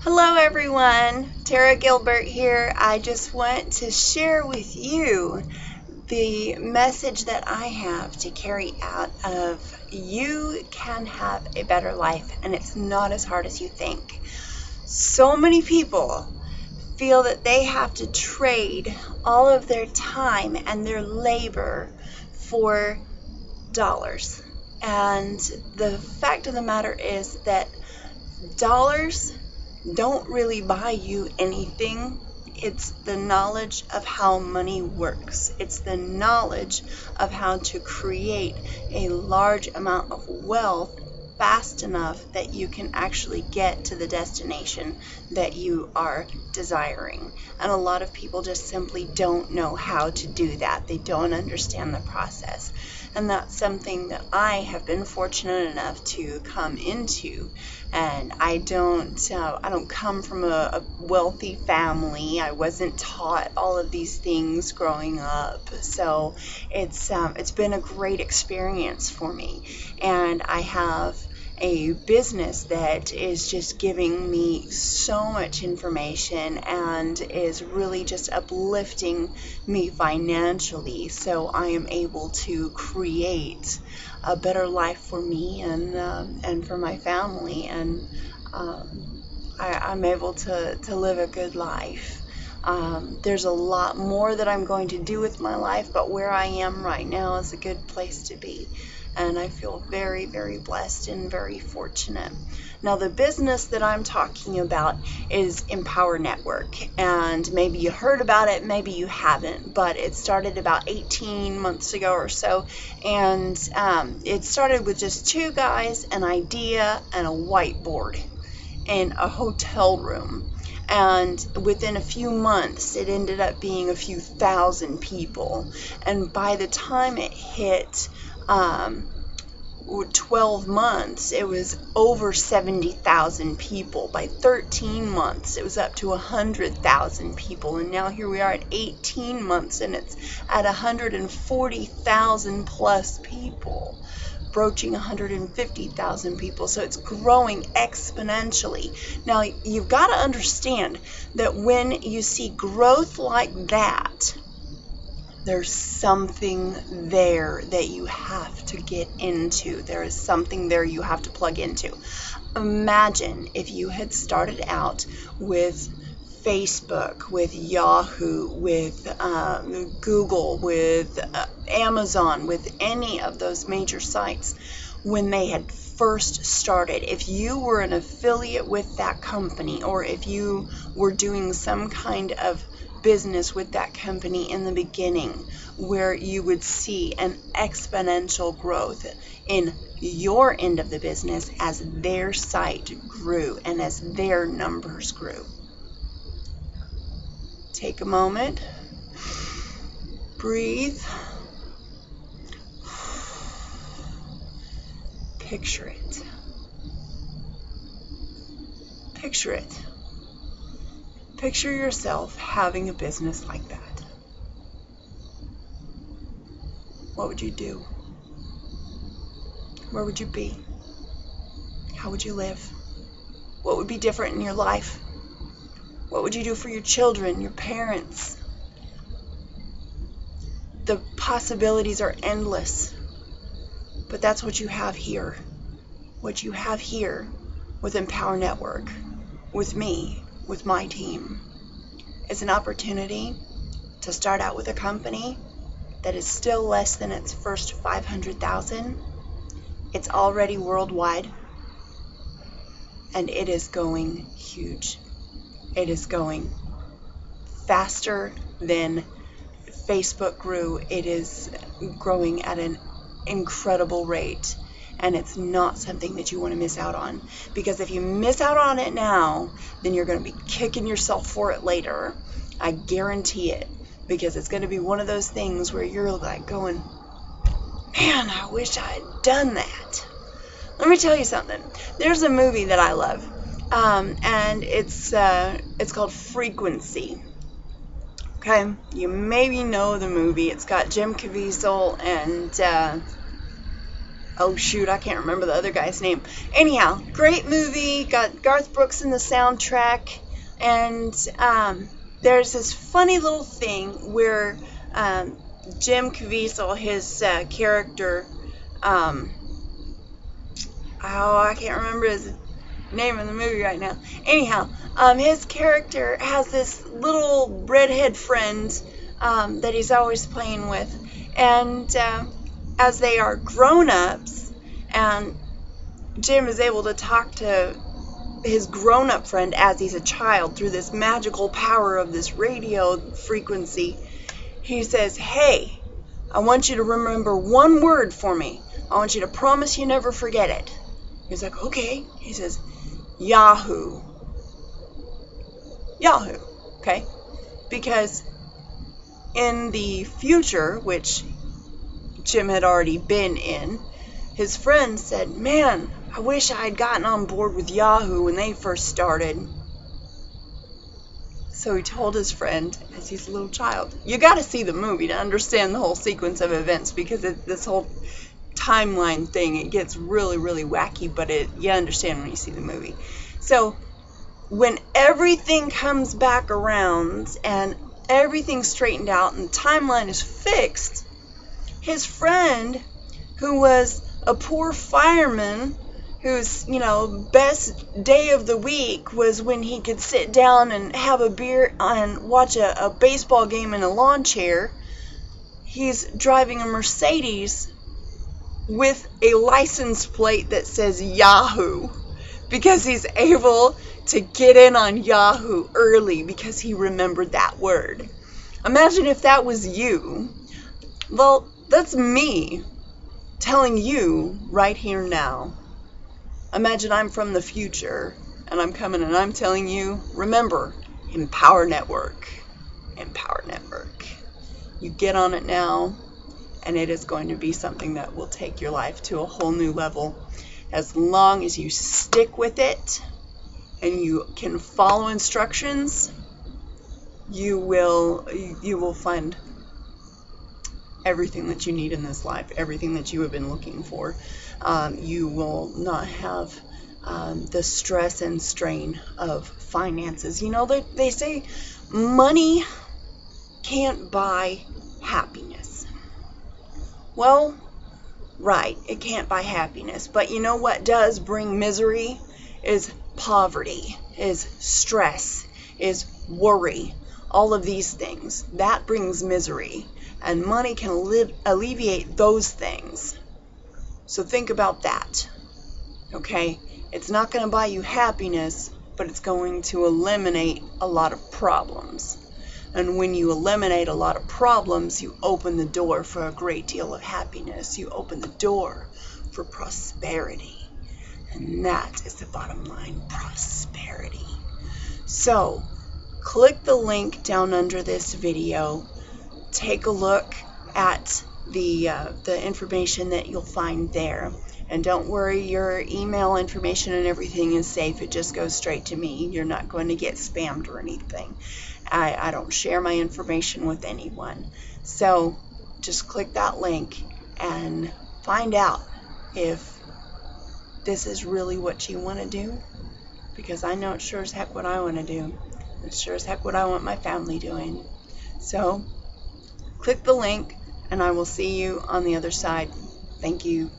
Hello, everyone. Tara Gilbert here. I just want to share with you the message that I have to carry out of you can have a better life, and it's not as hard as you think. So many people feel that they have to trade all of their time and their labor for dollars. And the fact of the matter is that dollars don't really buy you anything. It's the knowledge of how money works. It's the knowledge of how to create a large amount of wealth fast enough that you can actually get to the destination that you are desiring. And a lot of people just simply don't know how to do that. They don't understand the process. And that's something that I have been fortunate enough to come into. And I don't come from a wealthy family. I wasn't taught all of these things growing up. So it's been a great experience for me. And I have a business that is just giving me so much information and is really just uplifting me financially, so I am able to create a better life for me and for my family, and I'm able to live a good life. There's a lot more that I'm going to do with my life, but where I am right now is a good place to be. And I feel very, very blessed and very fortunate. Now, the business that I'm talking about is Empower Network. And maybe you heard about it, maybe you haven't, but it started about 18 months ago or so. And it started with just two guys, an idea, and a whiteboard in a hotel room. And within a few months, it ended up being a few thousand people. And by the time it hit 12 months, it was over 70,000 people. By 13 months, it was up to 100,000 people. And now here we are at 18 months, and it's at 140,000 plus people, broaching 150,000 people. So it's growing exponentially. Now, you've got to understand that when you see growth like that, there's something there that you have to get into. There is something there you have to plug into. Imagine if you had started out with Facebook, with Yahoo, with Google, with Amazon, with any of those major sites when they had first started. If you were an affiliate with that company, or if you were doing some kind of business with that company in the beginning, where you would see an exponential growth in your end of the business as their site grew and as their numbers grew. Take a moment, breathe, picture it. Picture it. Picture yourself having a business like that. What would you do? Where would you be? How would you live? What would be different in your life? What would you do for your children, your parents? The possibilities are endless. But that's what you have here. What you have here with Empower Network, with me, with my team, is an opportunity to start out with a company that is still less than its first 500,000. It's already worldwide, and it is going huge. It is going faster than Facebook grew. It is growing at an incredible rate, and it's not something that you want to miss out on, because if you miss out on it now, then you're going to be kicking yourself for it later. I guarantee it, because it's going to be one of those things where you're like going, man, I wish I had done that. Let me tell you something. There's a movie that I love, and it's called Frequency. Okay, you maybe know the movie. It's got Jim Caviezel and oh shoot, I can't remember the other guy's name. Anyhow, great movie, got Garth Brooks in the soundtrack, and there's this funny little thing where Jim Caviezel, his character, I can't remember his name in the movie right now. Anyhow, his character has this little redhead friend that he's always playing with, and as they are grown-ups, and Jim is able to talk to his grown-up friend as he's a child through this magical power of this radio frequency. He says, "Hey, I want you to remember one word for me. I want you to promise you never forget it." He's like, "Okay." He says, "Yahoo." Yahoo. Okay? Because in the future, which Jim had already been in, his friend said, "Man, I wish I had gotten on board with Yahoo when they first started." So he told his friend, as he's a little child. You got to see the movie to understand the whole sequence of events, because this whole timeline thing, it gets really, really wacky, but you understand when you see the movie. So when everything comes back around and everything's straightened out and the timeline is fixed, his friend, who was a poor fireman, whose, best day of the week was when he could sit down and have a beer and watch a baseball game in a lawn chair, he's driving a Mercedes with a license plate that says Yahoo, because he's able to get in on Yahoo early because he remembered that word. Imagine if that was you. Well, that's me telling you right here now. Imagine I'm from the future and I'm coming and I'm telling you, remember, Empower Network. Empower Network. You get on it now, and it is going to be something that will take your life to a whole new level. As long as you stick with it and you can follow instructions, you will find everything that you need in this life, everything that you have been looking for. You will not have the stress and strain of finances. They say money can't buy happiness. Well, right, it can't buy happiness. But you know what does bring misery? Is poverty, is stress, is worry. All of these things. That brings misery. And money can alleviate those things. So think about that. Okay? It's not going to buy you happiness, but it's going to eliminate a lot of problems. And when you eliminate a lot of problems, you open the door for a great deal of happiness. You open the door for prosperity. And that is the bottom line, prosperity. So, click the link down under this video. Take a look at the information that you'll find there. And don't worry, your email information and everything is safe. It just goes straight to me. You're not going to get spammed or anything. I don't share my information with anyone. So just click that link and find out if this is really what you want to do. Because I know it's sure as heck what I want to do. It's sure as heck what I want my family doing. So click the link and I will see you on the other side. Thank you.